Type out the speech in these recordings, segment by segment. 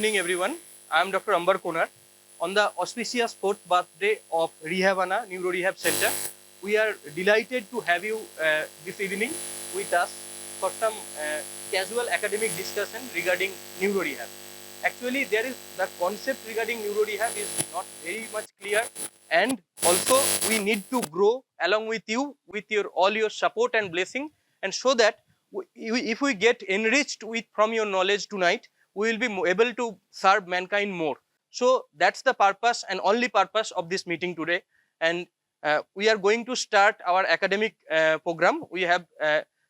evening, everyone. I am Dr. Ambar Konar. On the auspicious 4th birthday of Rehabana Neuro Rehab Center, we are delighted to have you this evening with us for some casual academic discussion regarding Neuro Rehab. Actually, there is the concept regarding Neuro Rehab is not very much clear, and also we need to grow along with you with all your support and blessing, and so that if we get enriched with from your knowledge tonight, we will be able to serve mankind more. So that's the purpose and only purpose of this meeting today. And we are going to start our academic program. We have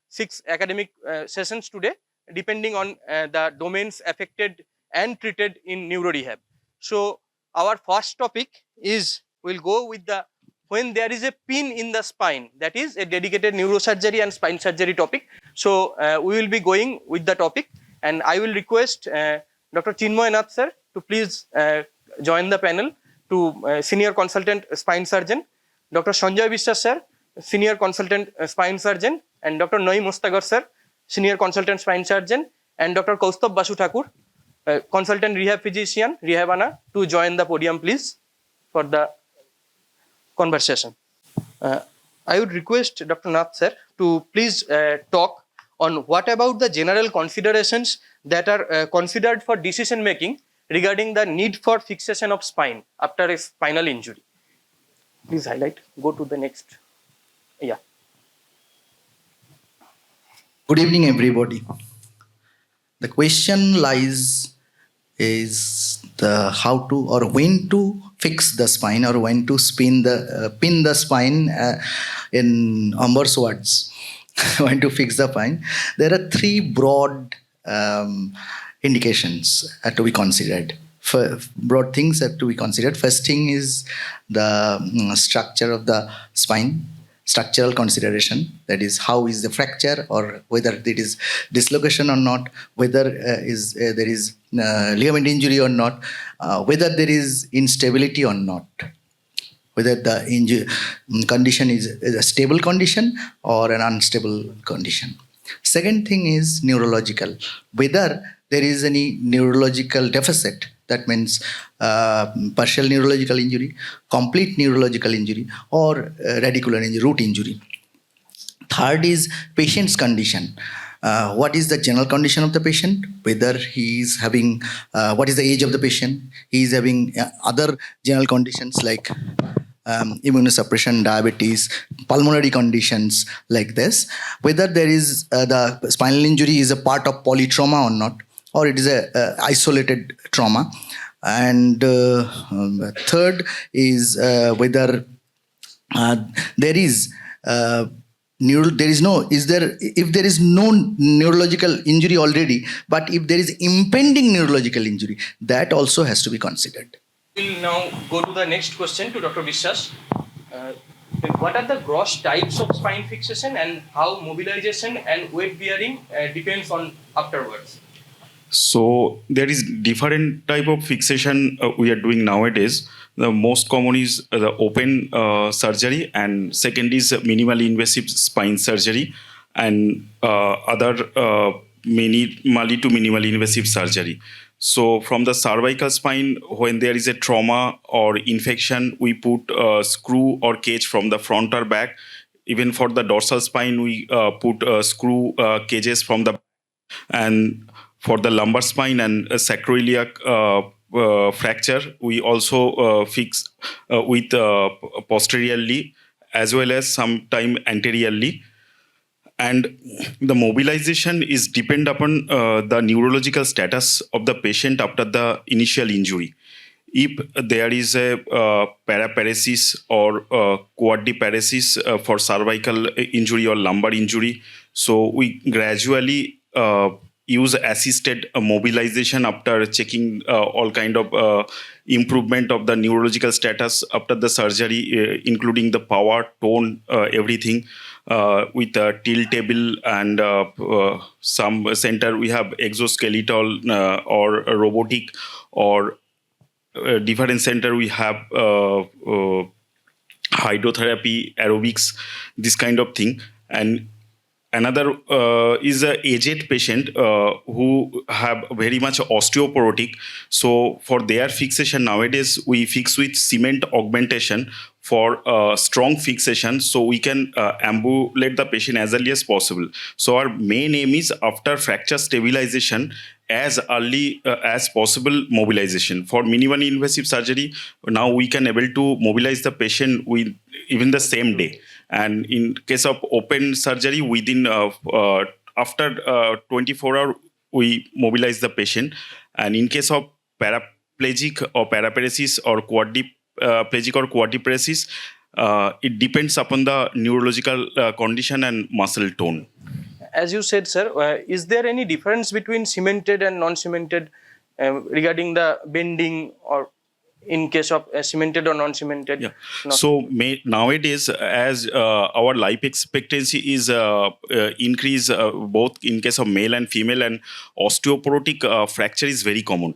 6 academic sessions today, depending on the domains affected and treated in neuro rehab. So our first topic is, we'll go with the when there is a pin in the spine, that is a dedicated neurosurgery and spine surgery topic. So we will be going with the topic, and I will request Dr. Chinmoy Nath sir to please join the panel, to senior consultant spine surgeon, Dr. Sanjay Biswas sir, senior consultant spine surgeon, and Dr. Noim Mustagar sir, senior consultant spine surgeon, and Dr. Kaustubh Basu Thakur, consultant rehab physician, Rehabana, to join the podium, please, for the conversation. I would request Dr. Nath sir to please talk on what about the general considerations that are considered for decision making regarding the need for fixation of spine after a spinal injury. Please highlight. Go to the next. Yeah. Good evening, everybody. The question lies is the how to or when to fix the spine, or when to pin the spine in Amber's words. When to fix the spine. There are 3 broad indications to be considered. Broad things have to be considered. First thing is the structure of the spine, structural consideration, that is how is the fracture, or whether it is dislocation or not, whether there is ligament injury or not, whether there is instability or not, whether the injury condition is a stable condition or an unstable condition. Second thing is neurological, whether there is any neurological deficit, that means partial neurological injury, complete neurological injury, or radicular injury, root injury. Third is patient's condition. What is the general condition of the patient, whether he is having, what is the age of the patient, he is having other general conditions like immunosuppression, diabetes, pulmonary conditions like this, whether there is the spinal injury is a part of polytrauma or not, or it is a isolated trauma. And third is whether there is if there is no neurological injury already, but if there is impending neurological injury, that also has to be considered. We'll now go to the next question to Dr. Biswas. What are the gross types of spine fixation, and how mobilization and weight bearing depends on afterwards? So there is different type of fixation we are doing nowadays. The most common is the open surgery, and second is minimally invasive spine surgery, and other minimally to minimally invasive surgery. So from the cervical spine, when there is a trauma or infection, we put a screw or cage from the front or back. Even for the dorsal spine, we put screw cages from the, and for the lumbar spine and sacroiliac fracture, we also fix with posteriorly as well as sometime anteriorly. And the mobilization is depend upon the neurological status of the patient after the initial injury. If there is a paraparesis or quadriparesis for cervical injury or lumbar injury, so we gradually use assisted mobilization after checking all kind of improvement of the neurological status after the surgery, including the power, tone, everything, with a tilt table, and some center we have exoskeletal or robotic, or different center we have hydrotherapy, aerobics, this kind of thing. And another is a aged patient who have very much osteoporotic. So for their fixation nowadays, we fix with cement augmentation for strong fixation, so we can ambulate the patient as early as possible. So our main aim is after fracture stabilization, as early as possible mobilization. For minimally invasive surgery, now we can able to mobilize the patient with even the same day, and in case of open surgery, within after 24 hours we mobilize the patient. And in case of paraplegic or paraparesis or quadriplegic or quadriparesis, it depends upon the neurological condition and muscle tone. As you said, sir, is there any difference between cemented and non-cemented regarding the bending, or in case of cemented or non-cemented? Yeah. So nowadays, as our life expectancy is increase both in case of male and female, and osteoporotic fracture is very common.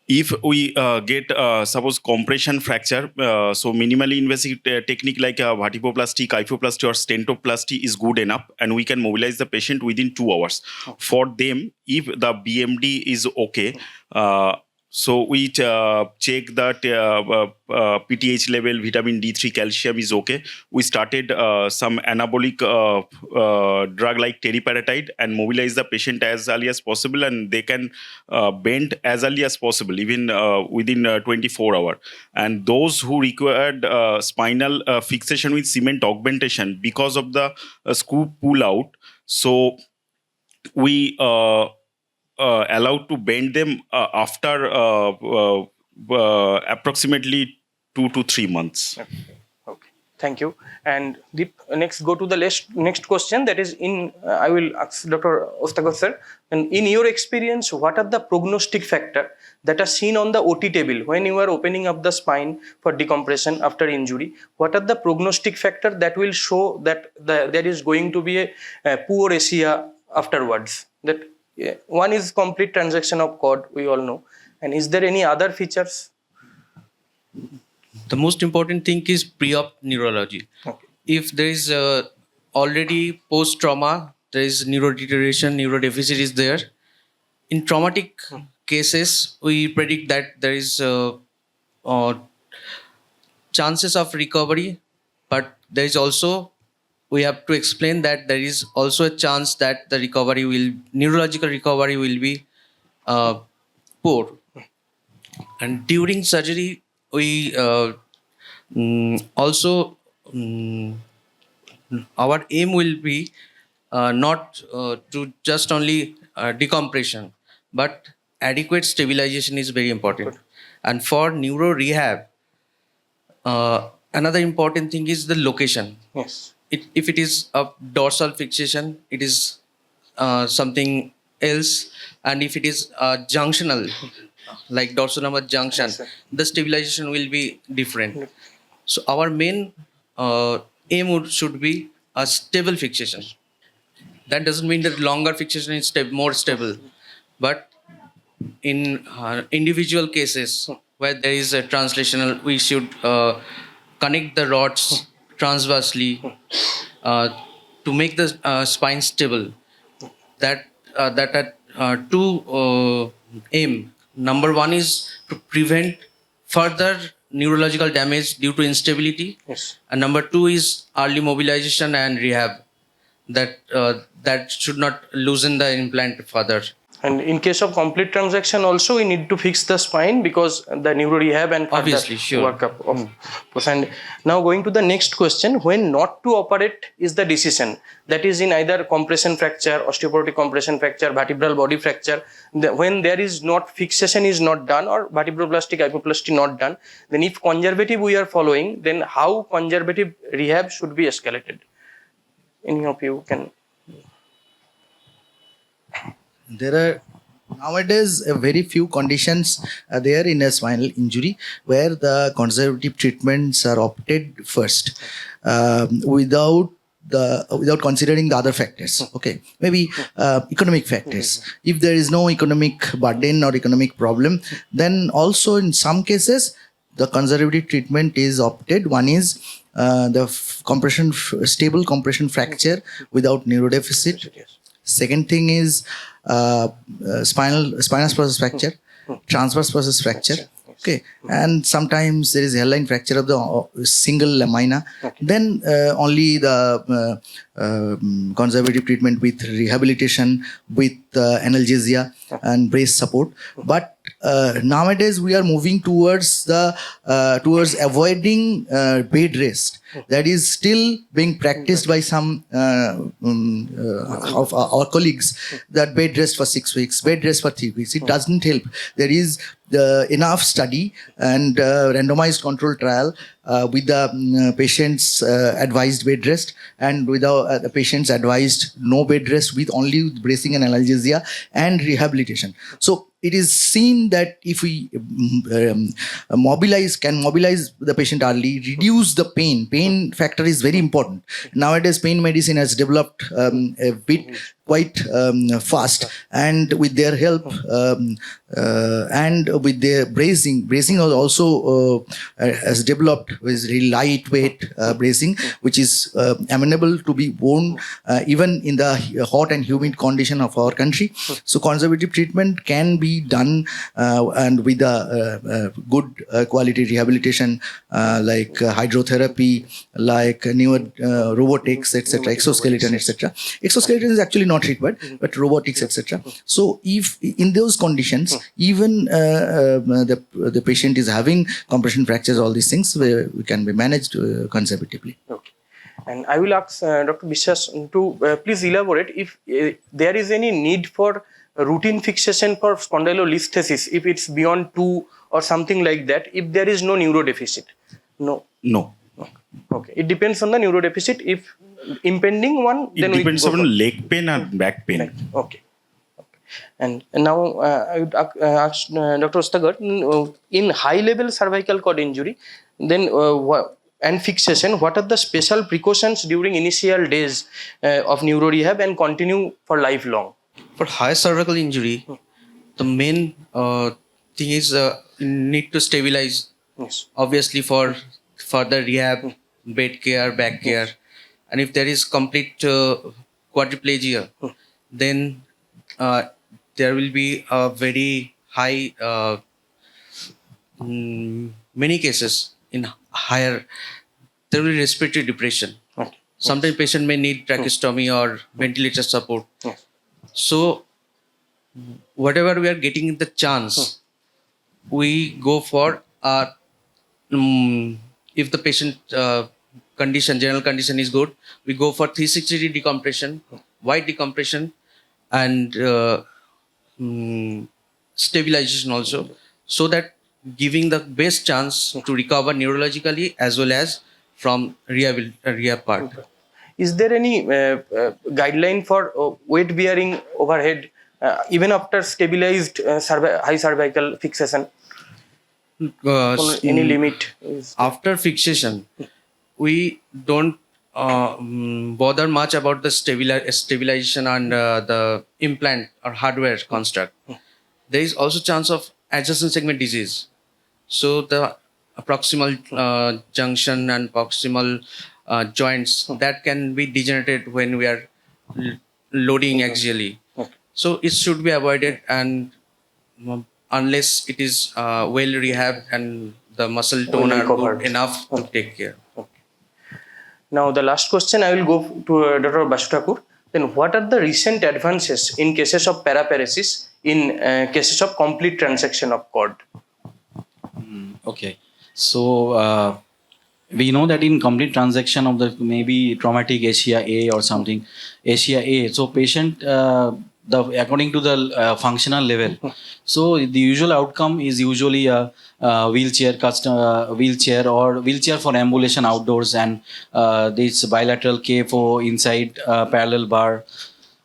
If we get suppose compression fracture, so minimally invasive technique like vertebroplasty, kyphoplasty or stentoplasty is good enough, and we can mobilize the patient within 2 hours. For them, if the BMD is okay, so we check that PTH level, vitamin D3, calcium is okay. We started some anabolic drug like teriparatide and mobilize the patient as early as possible, and they can bend as early as possible, even within 24 hours. And those who required spinal fixation with cement augmentation because of the screw pull out, so we allowed to bend them after approximately 2 to 3 months. Okay, thank you. And next, go to the next question. That is, I will ask Dr. Ostagar sir. And in your experience, what are the prognostic factors that are seen on the OT table when you are opening up the spine for decompression after injury? What are the prognostic factors that will show that there is going to be a poor ACA afterwards? That one is complete transaction of cord, we all know. And is there any other features? The most important thing is pre-op neurology. Okay. If there is already post-trauma, there is neurodeterioration, neurodeficit is there. In traumatic cases, we predict that there is chances of recovery, but there is also, we have to explain that there is also a chance that the neurological recovery will be poor. And during surgery, we also, our aim will be not to just only decompression, but adequate stabilization is very important. And for neuro rehab, another important thing is the location. Yes. If it is a dorsal fixation, it is something else. And if it is junctional, like dorsolateral junction, Yes, the stabilization will be different. So our main aim should be a stable fixation. That doesn't mean that longer fixation is more stable, but in individual cases where there is a translational, we should connect the rods transversely to make the spine stable. That are two aim. Number one is to prevent further neurological damage due to instability. Yes. And number two is early mobilization and rehab. That should not loosen the implant further. And in case of complete transaction also, we need to fix the spine because the neuro rehab and further Obviously, sure. workup of. And now going to the next question, when not to operate is the decision. That is in either compression fracture, osteoporotic compression fracture, vertebral body fracture. When there is not fixation is not done, or vertebroplasty, kyphoplasty not done, then if conservative we are following, then how conservative rehab should be escalated? Any of you can. There are nowadays very few conditions are there in a spinal injury where the conservative treatments are opted first without considering the other factors. Okay, maybe economic factors. If there is no economic burden or economic problem, then also in some cases the conservative treatment is opted. One is stable compression fracture without neurodeficit. Second thing is spinous process fracture, transverse process fracture. Okay, and sometimes there is hairline fracture of the single lamina. Then only the conservative treatment with rehabilitation, with analgesia and brace support. But nowadays we are moving towards avoiding bed rest. That is still being practiced by some of our colleagues, that bed rest for 6 weeks, bed rest for 3 weeks. It doesn't help. There is enough study and randomized control trial with the patient's advised bed rest and without the patient's advised no bed rest, with only bracing and analgesia and rehabilitation. So it is seen that if we can mobilize the patient early, reduce the pain factor is very important. Nowadays pain medicine has developed a bit quite fast, and with their help and with their bracing also has developed with really lightweight bracing, which is amenable to be worn even in the hot and humid condition of our country. So conservative treatment can be done and with a good quality rehabilitation like hydrotherapy, like newer robotics, etc., exoskeleton, etc. Exoskeleton is actually not required, but robotics, etc. So if in those conditions, even the patient is having compression fractures, all these things we can be managed conservatively. Okay. And I will ask Dr. Bishwas to please elaborate if there is any need for routine fixation for spondylolisthesis, if it's beyond 2 or something like that, if there is no neurodeficit. No. Okay. It depends on the neurodeficit. If impending one, It then depends we go on for leg pain and back pain. Okay. And now I would ask Dr. Ostagar, in high-level cervical cord injury, then and fixation, what are the special precautions during initial days of neuro rehab and continue for lifelong? For high cervical injury, the main thing is need to stabilize. Yes. Obviously, for further rehab, bed care, back care, and if there is complete quadriplegia, then there will be a very high many cases in higher. There will be respiratory depression. Okay. Sometimes patient may need tracheostomy or ventilator support. Yes. So whatever we are getting the chance, we go for if the patient general condition is good, we go for 360 decompression, wide decompression, and stabilization also, so that giving the best chance to recover neurologically as well as from rehab part. Is there any guideline for weight bearing overhead even after stabilized high cervical fixation? Any limit? After fixation, we don't bother much about the stabilization and the implant or hardware construct. There is also chance of adjacent segment disease. So the proximal junction and proximal joints that can be degenerated when we are loading axially. So it should be avoided, and unless it is well rehabbed and the muscle tone are good enough to take care. Now the last question I will go to Dr. Basutakur. Then what are the recent advances in cases of paraparesis, in cases of complete transection of cord? Okay. So we know that in complete transaction of the maybe traumatic ASIA A or something, ASIA A, so patient according to the functional level, so the usual outcome is usually a wheelchair or wheelchair for ambulation outdoors, and this bilateral KFO inside parallel bar.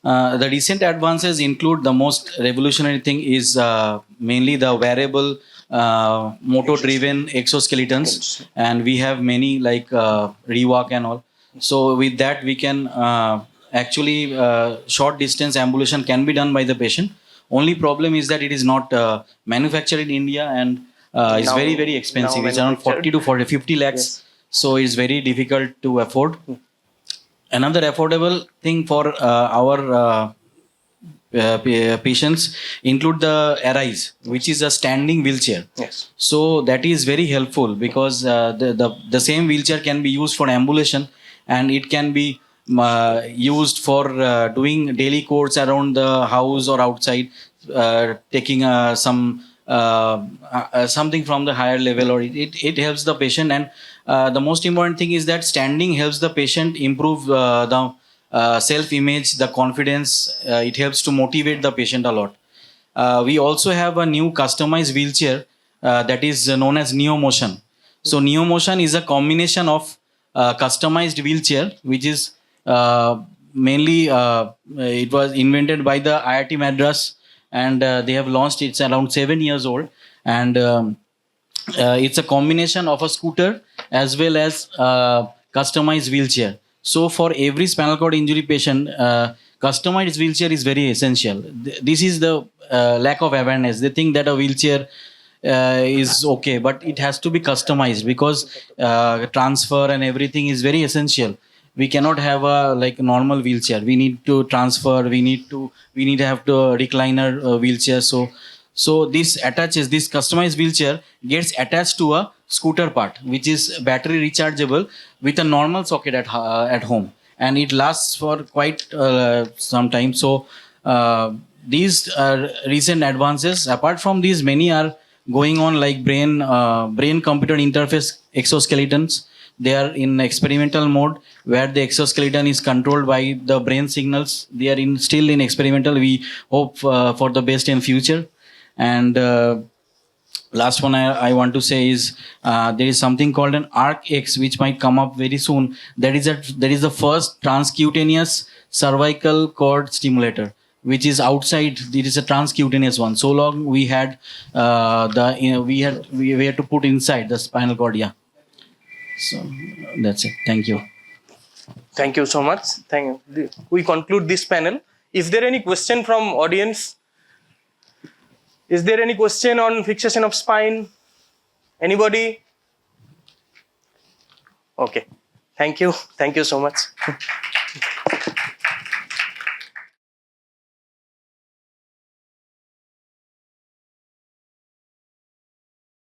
The recent advances include, the most revolutionary thing is mainly the wearable motor driven exoskeletons, and we have many like rewalk and all. So with that we can actually short distance ambulation can be done by the patient. Only problem is that it is not manufactured in India, and it's very expensive. It's around 40 to 50 lakhs so it's very difficult to afford. Another affordable thing for our patients include the Arise, which is a standing wheelchair. Yes. So that is very helpful because the same wheelchair can be used for ambulation, and it can be used for doing daily chores around the house or outside, taking something from the higher level, or it helps the patient. And the most important thing is that standing helps the patient improve the self-image, the confidence. It helps to motivate the patient a lot. We also have a new customized wheelchair that is known as Neo Motion. So Neo Motion is a combination of customized wheelchair, which is mainly it was invented by the IIT Madras, and they have launched. It's around 7 years old, and it's a combination of a scooter as well as customized wheelchair. So for every spinal cord injury patient, customized wheelchair is very essential. This is the lack of awareness. They think that a wheelchair is okay, but it has to be customized because transfer and everything is very essential. We cannot have a like normal wheelchair. We need to transfer. We need to have the recliner wheelchair. So this customized wheelchair gets attached to a scooter part, which is battery rechargeable with a normal socket at home, and it lasts for quite some time. So these are recent advances. Apart from these, many are going on, like brain computer interface exoskeletons. They are in experimental mode where the exoskeleton is controlled by the brain signals. They are still in experimental. We hope for the best in future. And last one I want to say is there is something called an ARC-X, which might come up very soon. That is the first transcutaneous cervical cord stimulator, which is outside. It is a transcutaneous one. So long we had we had to put inside the spinal cord. Yeah. So that's it. Thank you. Thank you so much. We conclude this panel. Is there any question from audience? Is there any question on fixation of spine? Anybody? Okay. Thank you. Thank you so much.